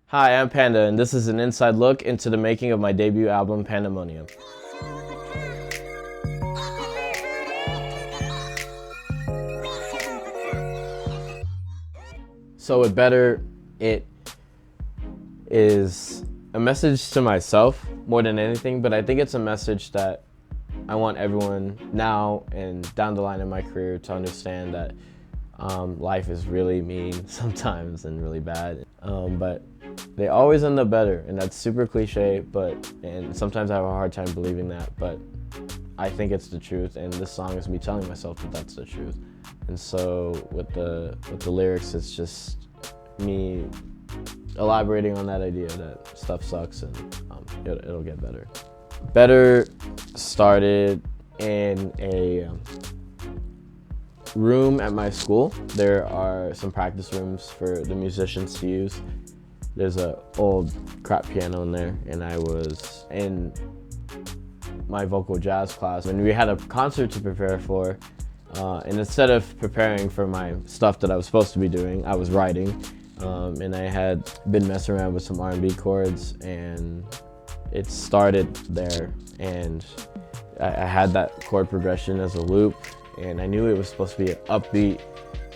Hi, I'm Panda, and this is an inside look into the making of my debut album, Pandemonium. So with Better, it is a message to myself more than anything, but I think it's a message that I want everyone now and down the line in my career to understand that life is really mean sometimes and really bad, but they always end up better, and that's super cliche, and sometimes I have a hard time believing that, but I think it's the truth, and this song is me telling myself that that's the truth. And so with the lyrics, it's just me elaborating on that idea that stuff sucks and it'll get better. Better started in a room at my school. There are some practice rooms for the musicians to use. There's an old crap piano in there, and I was in my vocal jazz class, and we had a concert to prepare for, and instead of preparing for my stuff that I was supposed to be doing, I was writing, and I had been messing around with some R&B chords, and it started there, and I had that chord progression as a loop, and I knew it was supposed to be an upbeat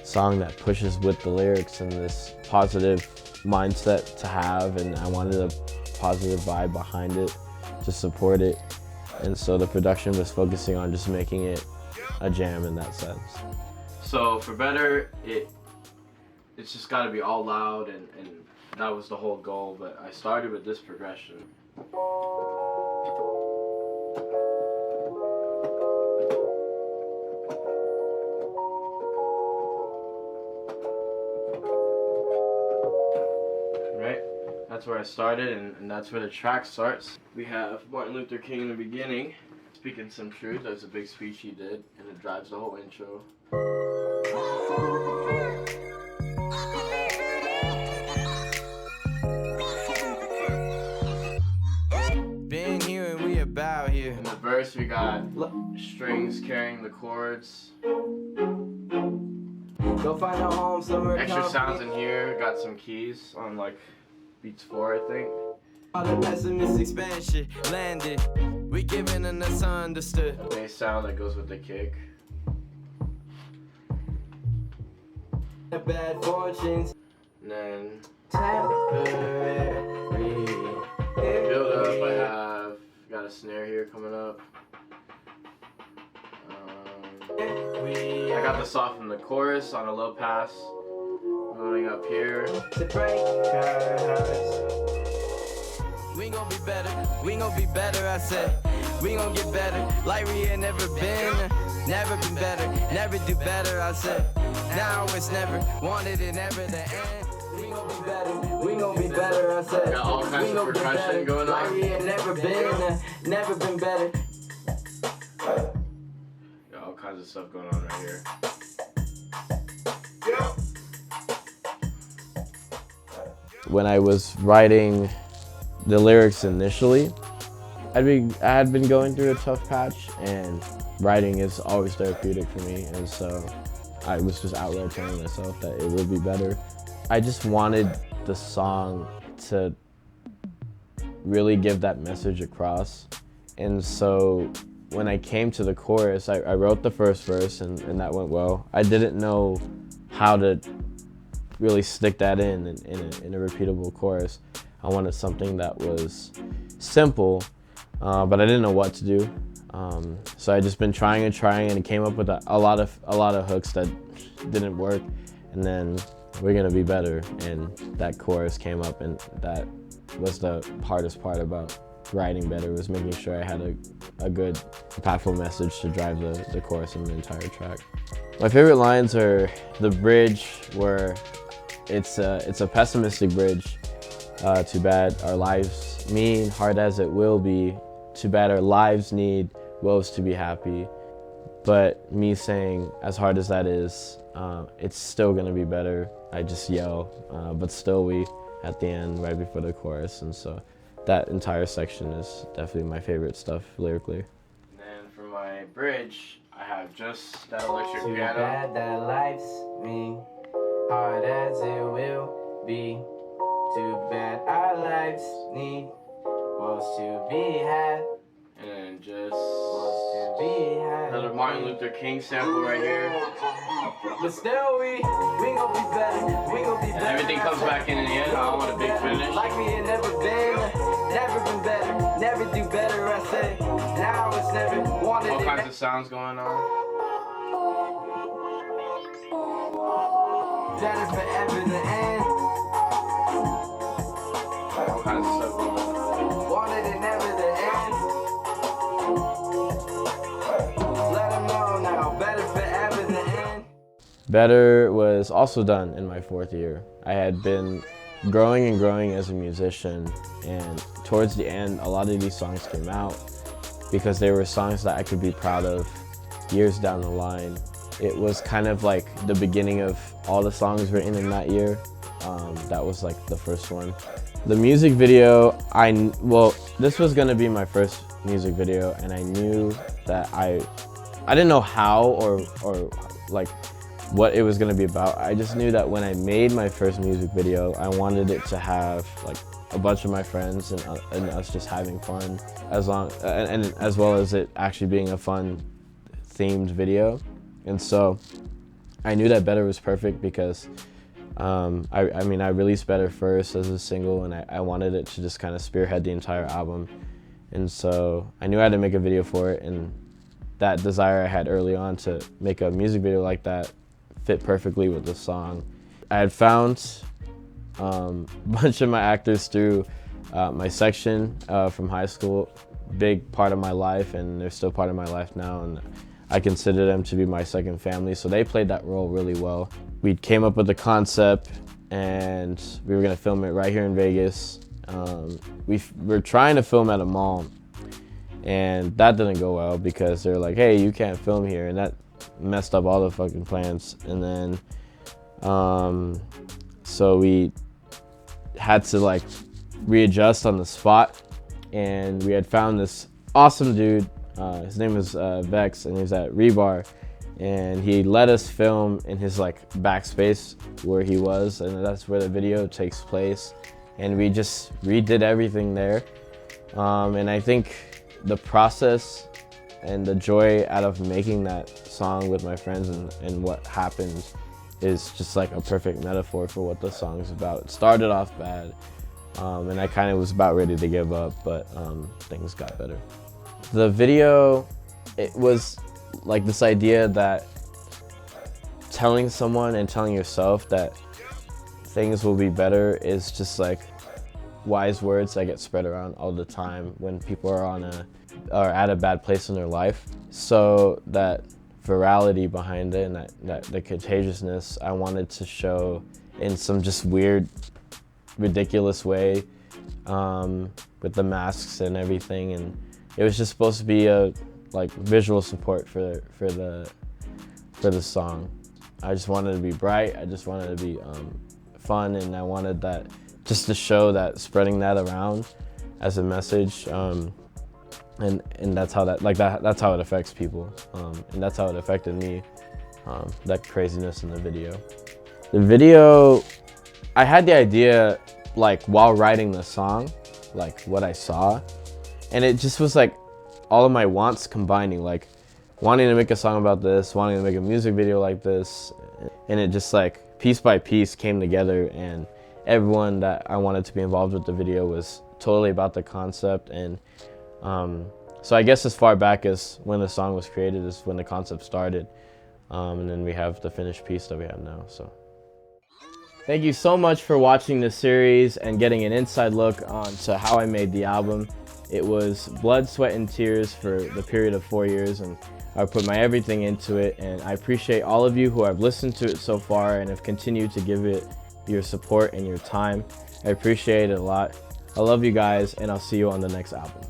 song that pushes with the lyrics and this positive mindset to have, and I wanted a positive vibe behind it to support it. And so the production was focusing on just making it a jam in that sense. So for Better, it's just got to be all loud, and that was the whole goal, but I started with this progression. Right? That's where I started, and that's where the track starts. We have Martin Luther King in the beginning, speaking some truth. That's a big speech he did, and it drives the whole intro. Been here and we about here. In the verse, we got strings carrying the chords. Go find a home somewhere. Extra sounds in here. Got some keys on like beats 4, I think. All the pessimistic expansion landed. We giving an misunderstood. A bass sound that goes with the kick. Bad fortunes. And then Temporary. build up. I got a snare here coming up. I got this off in the chorus on a low pass. Going up here. To break our hearts. We gon' be better. We gon' be better. I said. We gon' get better. Like we ain't never been. Never been better. Never do better. I said. Now it's never. Wanted it never to end. We gon' be better. We gon' be better. I said. Got all kinds of percussion going on. Like we ain't never been. Never been better. Got all kinds of stuff going on right here. When I was writing the lyrics initially, I had been going through a tough patch, and writing is always therapeutic for me, and so I was just out there telling myself that it would be better. I just wanted the song to really give that message across, and so when I came to the chorus, I wrote the first verse, and that went well. I didn't know how to really stick that in a repeatable chorus. I wanted something that was simple, but I didn't know what to do. So I just been trying and came up with a lot of hooks that didn't work, and then We're Gonna Be Better, and that chorus came up, and that was the hardest part about writing Better, was making sure I had a good, impactful message to drive the chorus and the entire track. My favorite lines are the bridge, where it's a pessimistic bridge. Too bad our lives mean, hard as it will be. Too bad our lives need woes to be happy. But me saying, as hard as that is, it's still gonna be better. I just yell, but still we, at the end, right before the chorus. And so that entire section is definitely my favorite stuff lyrically. And then for my bridge, I have just that electric Too piano. bad that life's mean, hard as it will be. Too bad our lives need was to be had. And then just Was to be had. another Martin Luther King sample right here. But still we gon' be better. We gon' be better. And everything comes back in the end. I want a big finish. Like we ain't never been better. Never do better, I say. Now it's never wanted. All kinds of sounds going on. Better forever the end. All kinds of stuff going on. Wanted it never the end. Let them know now. Better forever the end. Better was also done in my 4th year. I had been growing and growing as a musician, and towards the end, a lot of these songs came out because they were songs that I could be proud of years down the line. It was kind of like the beginning of all the songs written in that year. That was like the first one. The music video, this was gonna be my first music video, and I knew that I didn't know how or like what it was gonna be about. I just knew that when I made my first music video, I wanted it to have like a bunch of my friends and us just having fun, as well as it actually being a fun themed video. And so I knew that Better was perfect because I mean I released Better first as a single, and I wanted it to just kind of spearhead the entire album. And so I knew I had to make a video for it, and that desire I had early on to make a music video like that fit perfectly with the song. I had found a bunch of my actors through my section from high school, big part of my life, and they're still part of my life now, and I consider them to be my second family, so they played that role really well. We came up with the concept, and we were gonna film it right here in Vegas. We were trying to film at a mall, and that didn't go well because they're like, hey, you can't film here, and that messed up all the fucking plans. And then, so we had to like readjust on the spot, and we had found this awesome dude. His name was Vex, and he was at Rebar, and he let us film in his like backspace where he was, and that's where the video takes place. And we just redid everything there. And I think the process and the joy out of making that song with my friends and what happened is just like a perfect metaphor for what the song's about. It started off bad, and I kind of was about ready to give up, but things got better. The video, it was like this idea that telling someone and telling yourself that things will be better is just like wise words that get spread around all the time when people are at a bad place in their life. So that virality behind it and that the contagiousness I wanted to show in some just weird, ridiculous way, with the masks and everything. And it was just supposed to be a like visual support for the song. I just wanted to be bright. I just wanted to be fun, and I wanted that just to show that spreading that around as a message, and that's how that's how it affects people, and that's how it affected me. That craziness in the video. The video, I had the idea like while writing the song, like what I saw. And it just was like all of my wants combining, like wanting to make a song about this, wanting to make a music video like this. And it just like piece by piece came together, and everyone that I wanted to be involved with the video was totally about the concept. And so I guess as far back as when the song was created is when the concept started. And then we have the finished piece that we have now, so. Thank you so much for watching this series and getting an inside look onto how I made the album. It was blood, sweat, and tears for the period of 4 years, and I put my everything into it, and I appreciate all of you who have listened to it so far and have continued to give it your support and your time. I appreciate it a lot. I love you guys, and I'll see you on the next album.